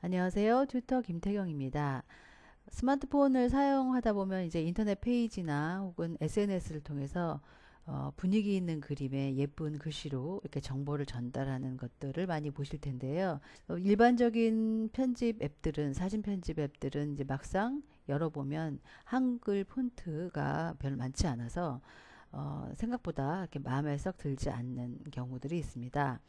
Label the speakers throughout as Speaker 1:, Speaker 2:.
Speaker 1: 안녕하세요. 튜터 김태경입니다. 스마트폰을 사용하다 보면 이제 인터넷 페이지나 혹은 SNS를 통해서 분위기 있는 그림에 예쁜 글씨로 이렇게 정보를 전달하는 것들을 많이 보실 텐데요. 일반적인 편집 앱들은, 사진 편집 앱들은 이제 막상 열어보면 한글 폰트가 별로 많지 않아서 생각보다 이렇게 마음에 썩 들지 않는 경우들이 있습니다.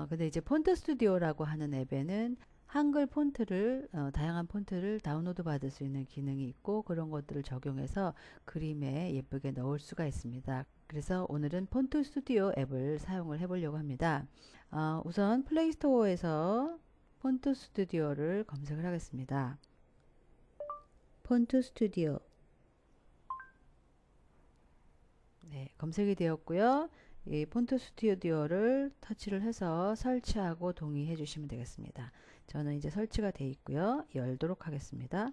Speaker 1: 근데 이제 폰트 스튜디오라고 하는 앱에는 한글 폰트를 다양한 폰트를 다운로드 받을 수 있는 기능이 있고 그런 것들을 적용해서 그림에 예쁘게 넣을 수가 있습니다. 그래서 오늘은 폰트 스튜디오 앱을 사용을 해보려고 합니다. 우선 플레이스토어에서 폰트 스튜디오를 검색을 하겠습니다. 폰트 스튜디오. 네, 검색이 되었고요. 이 폰트 스튜디오를 터치를 해서 설치하고 동의해 주시면 되겠습니다. 저는 이제 설치가 되어 있고요. 열도록 하겠습니다.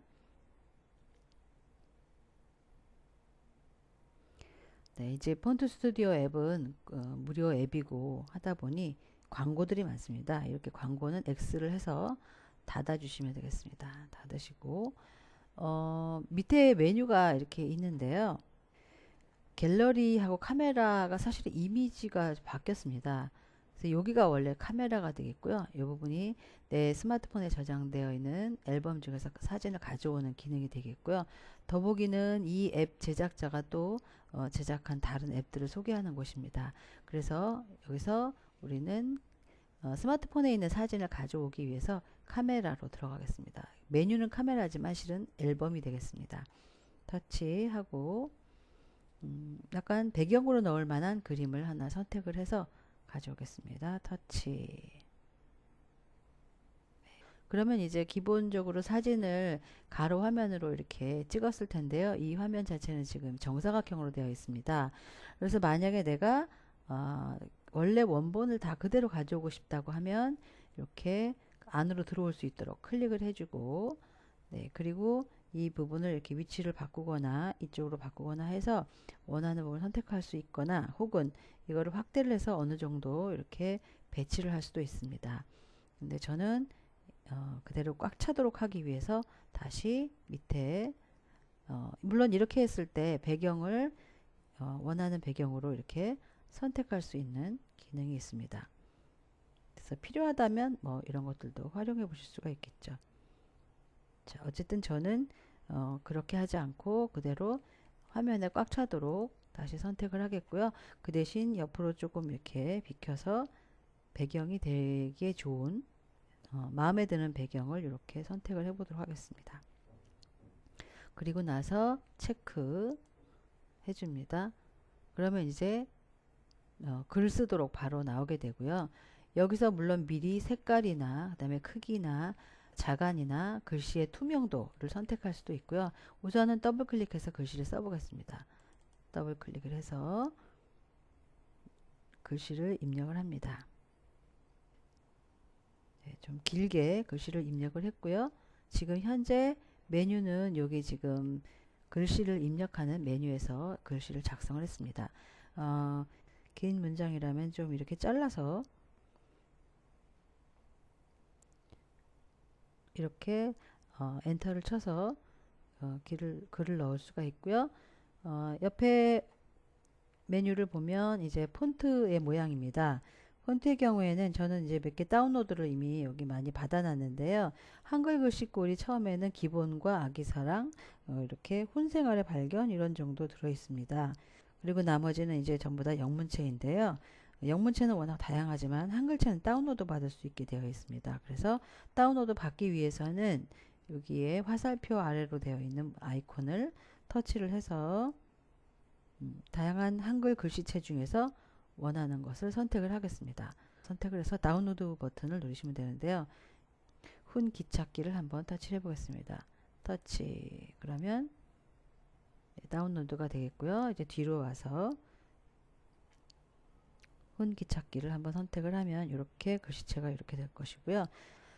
Speaker 1: 네, 이제 폰트 스튜디오 앱은 무료 앱이고 하다 보니 광고들이 많습니다. 이렇게 광고는 X를 해서 닫아 주시면 되겠습니다. 닫으시고 밑에 메뉴가 이렇게 있는데요. 갤러리하고 카메라가 사실 이미지가 바뀌었습니다. 그래서 여기가 원래 카메라가 되겠고요. 이 부분이 내 스마트폰에 저장되어 있는 앨범 중에서 사진을 가져오는 기능이 되겠고요. 더보기는 이 앱 제작자가 또 제작한 다른 앱들을 소개하는 곳입니다. 그래서 여기서 우리는 스마트폰에 있는 사진을 가져오기 위해서 카메라로 들어가겠습니다. 메뉴는 카메라지만 실은 앨범이 되겠습니다. 터치하고 약간 배경으로 넣을 만한 그림을 하나 선택을 해서 가져오겠습니다. 터치. 그러면 이제 기본적으로 사진을 가로 화면으로 이렇게 찍었을 텐데요. 이 화면 자체는 지금 정사각형으로 되어 있습니다. 그래서 만약에 내가 원래 원본을 다 그대로 가져오고 싶다고 하면 이렇게 안으로 들어올 수 있도록 클릭을 해주고 네, 그리고 이 부분을 이렇게 위치를 바꾸거나 이쪽으로 바꾸거나 해서 원하는 부분을 선택할 수 있거나 혹은 이거를 확대를 해서 어느 정도 이렇게 배치를 할 수도 있습니다. 근데 저는 그대로 꽉 차도록 하기 위해서 다시 밑에 물론 이렇게 했을 때 배경을 원하는 배경으로 이렇게 선택할 수 있는 기능이 있습니다. 그래서 필요하다면 뭐 이런 것들도 활용해 보실 수가 있겠죠. 자, 어쨌든 저는 그렇게 하지 않고 그대로 화면에 꽉 차도록 다시 선택을 하겠고요. 그 대신 옆으로 조금 이렇게 비켜서 배경이 되게 좋은 마음에 드는 배경을 이렇게 선택을 해보도록 하겠습니다. 그리고 나서 체크 해줍니다. 그러면 이제 글 쓰도록 바로 나오게 되고요. 여기서 물론 미리 색깔이나 그다음에 크기나 자간이나 글씨의 투명도를 선택할 수도 있고요. 우선은 더블 클릭해서 글씨를 써보겠습니다. 더블 클릭을 해서 글씨를 입력을 합니다. 네, 좀 길게 글씨를 입력을 했고요. 지금 현재 메뉴는 여기 지금 글씨를 입력하는 메뉴에서 글씨를 작성을 했습니다. 긴 문장이라면 좀 이렇게 잘라서 이렇게 엔터를 쳐서 글을 넣을 수가 있고요. 옆에 메뉴를 보면 이제 폰트의 모양입니다. 폰트의 경우에는 저는 이제 몇 개 다운로드를 이미 여기 많이 받아놨는데요. 한글 글씨꼴이 처음에는 기본과 아기사랑, 이렇게 혼생활의 발견 이런 정도 들어 있습니다. 그리고 나머지는 이제 전부 다 영문체인데요. 영문체는 워낙 다양하지만 한글체는 다운로드 받을 수 있게 되어 있습니다. 그래서 다운로드 받기 위해서는 여기에 화살표 아래로 되어 있는 아이콘을 터치를 해서 다양한 한글 글씨체 중에서 원하는 것을 선택을 하겠습니다. 선택을 해서 다운로드 버튼을 누르시면 되는데요. 훈 기찾기를 한번 터치해 보겠습니다. 터치. 그러면 다운로드가 되겠고요. 이제 뒤로 와서 훈 기찾기를 한번 선택을 하면 이렇게 글씨체가 이렇게 될 것이고요.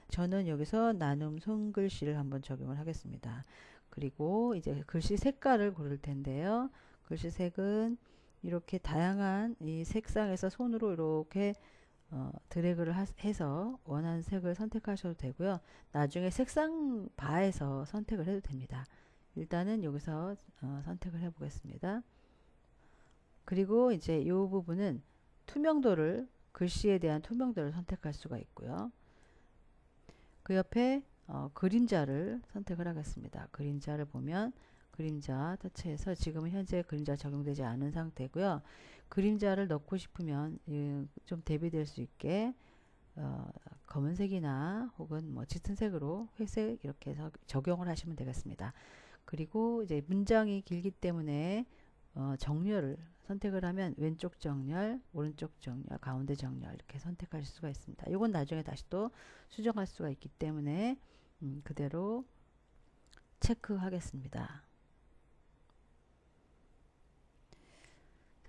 Speaker 1: 저는 여기서 나눔 손글씨를 한번 적용을 하겠습니다. 그리고 이제 글씨 색깔을 고를 텐데요. 글씨 색은 이렇게 다양한 이 색상에서 손으로 이렇게 드래그를 해서 원하는 색을 선택하셔도 되고요. 나중에 색상 바에서 선택을 해도 됩니다. 일단은 여기서 선택을 해 보겠습니다. 그리고 이제 이 부분은 투명도를, 글씨에 대한 투명도를 선택할 수가 있고요. 그 옆에 그림자를 선택을 하겠습니다. 그림자를 보면 그림자 터치해서 지금은 현재 그림자 적용되지 않은 상태고요. 그림자를 넣고 싶으면 좀 대비될 수 있게 검은색이나 혹은 뭐 짙은 색으로 회색 이렇게 해서 적용을 하시면 되겠습니다. 그리고 이제 문장이 길기 때문에 정렬을 선택을 하면 왼쪽 정렬, 오른쪽 정렬, 가운데 정렬 이렇게 선택할 수가 있습니다. 이건 나중에 다시 또 수정할 수가 있기 때문에 그대로 체크하겠습니다.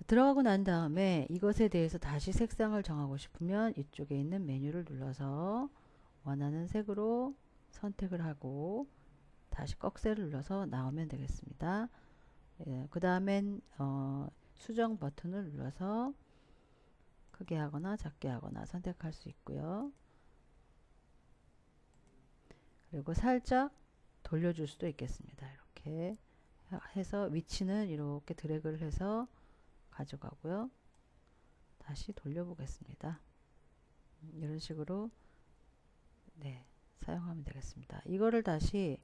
Speaker 1: 들어가고 난 다음에 이것에 대해서 다시 색상을 정하고 싶으면 이쪽에 있는 메뉴를 눌러서 원하는 색으로 선택을 하고 다시 꺽쇠를 눌러서 나오면 되겠습니다. 그 다음엔 수정 버튼을 눌러서 크게 하거나 작게 하거나 선택할 수 있고요. 그리고 살짝 돌려줄 수도 있겠습니다. 이렇게 해서 위치는 이렇게 드래그를 해서 가져가고요. 다시 돌려보겠습니다. 이런 식으로 사용하면 되겠습니다. 이거를 다시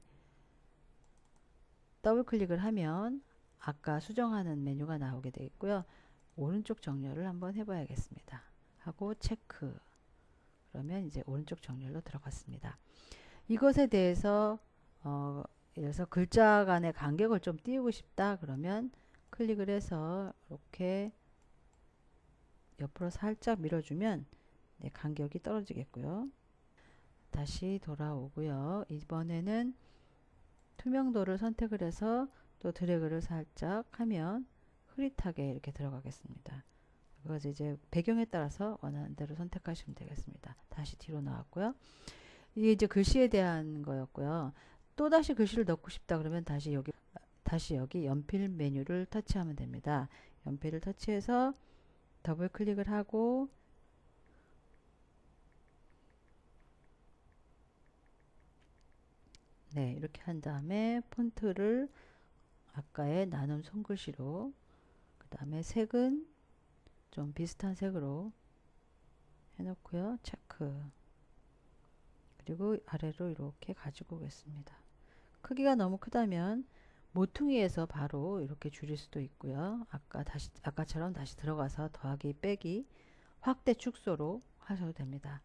Speaker 1: 더블 클릭을 하면 아까 수정하는 메뉴가 나오게 되어 있고요. 오른쪽 정렬을 한번 해봐야겠습니다. 하고 체크. 그러면 이제 오른쪽 정렬로 들어갔습니다. 이것에 대해서 예를 들어서 글자 간의 간격을 좀 띄우고 싶다 그러면 클릭을 해서 이렇게 옆으로 살짝 밀어주면 간격이 떨어지겠고요. 다시 돌아오고요. 이번에는 투명도를 선택을 해서 또 드래그를 살짝 하면 흐릿하게 이렇게 들어가겠습니다. 그래서 이제 배경에 따라서 원하는 대로 선택하시면 되겠습니다. 다시 뒤로 나왔고요. 이게 이제 글씨에 대한 거였고요. 또 다시 글씨를 넣고 싶다 그러면 다시 여기 연필 메뉴를 터치하면 됩니다. 연필을 터치해서 더블 클릭을 하고 이렇게 한 다음에 폰트를 아까의 나눔 손글씨로, 그 다음에 색은 좀 비슷한 색으로 해놓고요. 체크. 그리고 아래로 이렇게 가지고 오겠습니다. 크기가 너무 크다면 모퉁이에서 바로 이렇게 줄일 수도 있고요. 아까처럼 다시 들어가서 더하기, 빼기, 확대, 축소로 하셔도 됩니다.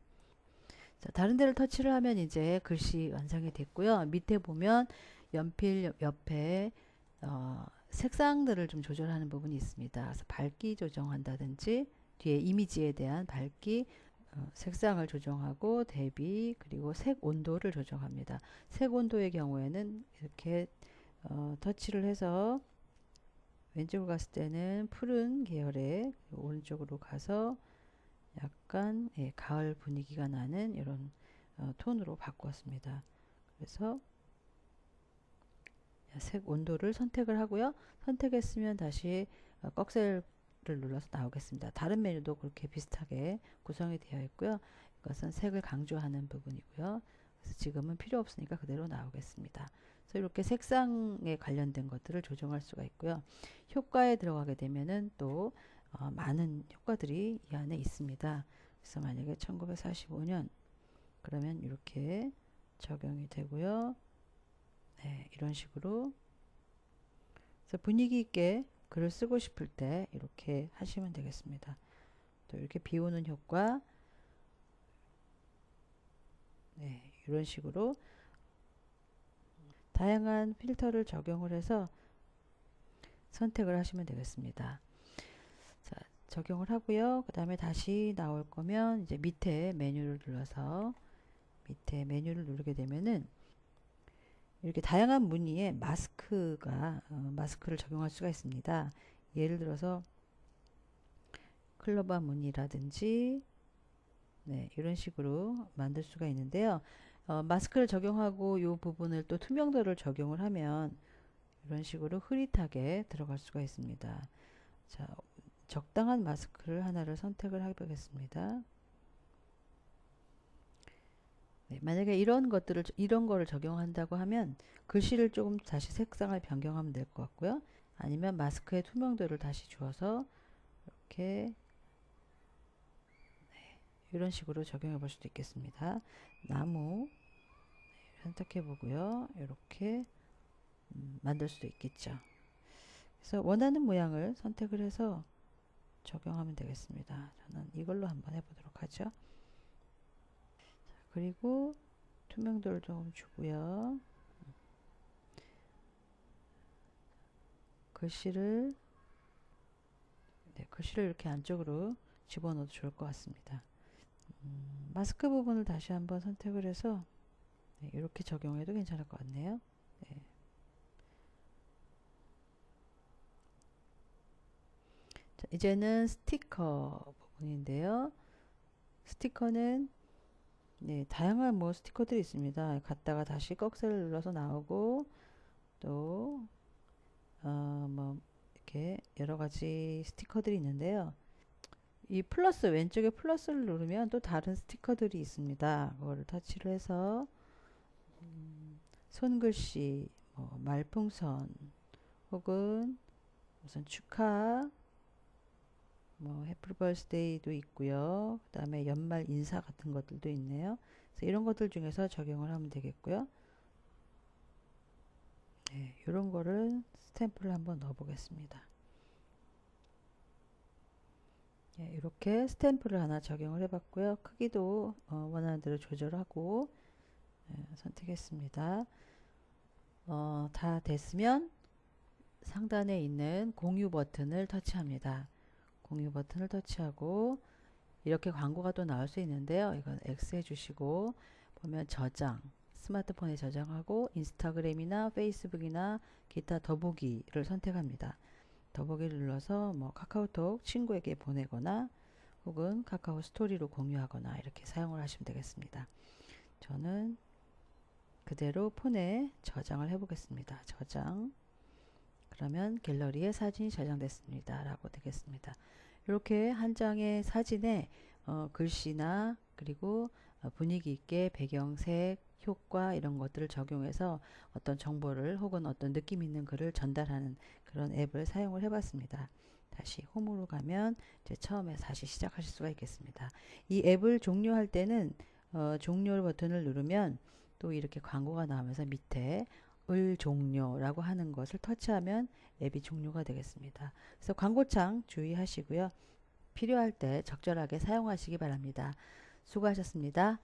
Speaker 1: 자, 다른 데를 터치를 하면 이제 글씨 완성이 됐고요. 밑에 보면 연필 옆에 색상들을 좀 조절하는 부분이 있습니다. 그래서 밝기 조정한다든지 뒤에 이미지에 대한 밝기, 색상을 조정하고 대비, 그리고 색 온도를 조정합니다. 색 온도의 경우에는 이렇게 터치를 해서 왼쪽으로 갔을 때는 푸른 계열의, 오른쪽으로 가서 약간 가을 분위기가 나는 이런 톤으로 바꾸었습니다. 그래서 색 온도를 선택을 하고요. 선택했으면 다시 꺽쇠를 눌러서 나오겠습니다. 다른 메뉴도 그렇게 비슷하게 구성이 되어 있고요. 이것은 색을 강조하는 부분이고요. 그래서 지금은 필요 없으니까 그대로 나오겠습니다. 그래서 이렇게 색상에 관련된 것들을 조정할 수가 있고요. 효과에 들어가게 되면은 또 많은 효과들이 이 안에 있습니다. 그래서 만약에 1945년 그러면 이렇게 적용이 되고요. 이런 식으로 그래서 분위기 있게 글을 쓰고 싶을 때 이렇게 하시면 되겠습니다. 또 이렇게 비우는 효과, 이런 식으로 다양한 필터를 적용을 해서 선택을 하시면 되겠습니다. 자, 적용을 하고요. 그 다음에 다시 나올 거면 이제 밑에 메뉴를 눌러서 밑에 메뉴를 누르게 되면은 이렇게 다양한 무늬에 마스크를 적용할 수가 있습니다. 예를 들어서 클로바 무늬라든지 이런 식으로 만들 수가 있는데요. 마스크를 적용하고 이 부분을 또 투명도를 적용을 하면 이런 식으로 흐릿하게 들어갈 수가 있습니다. 자, 적당한 마스크를 하나를 선택을 해보겠습니다. 네, 만약에 이런 거를 적용한다고 하면 글씨를 조금 다시 색상을 변경하면 될 것 같고요. 아니면 마스크의 투명도를 다시 주어서 이렇게 이런 식으로 적용해 볼 수도 있겠습니다. 나무 선택해 보고요. 이렇게 만들 수도 있겠죠. 그래서 원하는 모양을 선택을 해서 적용하면 되겠습니다. 저는 이걸로 한번 해보도록 하죠. 자, 그리고 투명도를 좀 주고요. 글씨를 글씨를 이렇게 안쪽으로 집어넣어도 좋을 것 같습니다. 마스크 부분을 다시 한번 선택을 해서 이렇게 적용해도 괜찮을 것 같네요. 네. 자, 이제는 스티커 부분인데요. 스티커는 다양한 뭐 스티커들이 있습니다. 갔다가 다시 꺽쇠를 눌러서 나오고 또 뭐 이렇게 여러 가지 스티커들이 있는데요. 이 플러스 왼쪽에 플러스를 누르면 또 다른 스티커들이 있습니다. 그거를 터치를 해서 손글씨, 뭐 말풍선 혹은 무슨 축하, 뭐 해피 버스데이도 있고요. 그 다음에 연말 인사 같은 것들도 있네요. 그래서 이런 것들 중에서 적용을 하면 되겠고요. 네, 이런 거를 스탬프를 한번 넣어 보겠습니다. 네, 이렇게 스탬프를 하나 적용을 해 봤고요. 크기도 원하는 대로 조절하고 선택했습니다. 다 됐으면 상단에 있는 공유 버튼을 터치합니다. 공유 버튼을 터치하고 이렇게 광고가 또 나올 수 있는데요. 이건 X 해주시고 보면 저장, 스마트폰에 저장하고 인스타그램이나 페이스북이나 기타 더보기를 선택합니다. 더보기를 눌러서 뭐 카카오톡 친구에게 보내거나 혹은 카카오 스토리로 공유하거나 이렇게 사용을 하시면 되겠습니다. 저는 그대로 폰에 저장을 해 보겠습니다. 저장. 그러면 갤러리에 사진이 저장됐습니다. 라고 되겠습니다. 이렇게 한 장의 사진에 글씨나 그리고 분위기 있게 배경색, 효과 이런 것들을 적용해서 어떤 정보를 혹은 어떤 느낌 있는 글을 전달하는 그런 앱을 사용을 해봤습니다. 다시 홈으로 가면 이제 처음에 다시 시작하실 수가 있겠습니다. 이 앱을 종료할 때는 종료 버튼을 누르면 또 이렇게 광고가 나오면서 밑에 을 종료라고 하는 것을 터치하면 앱이 종료가 되겠습니다. 그래서 광고창 주의하시고요. 필요할 때 적절하게 사용하시기 바랍니다. 수고하셨습니다.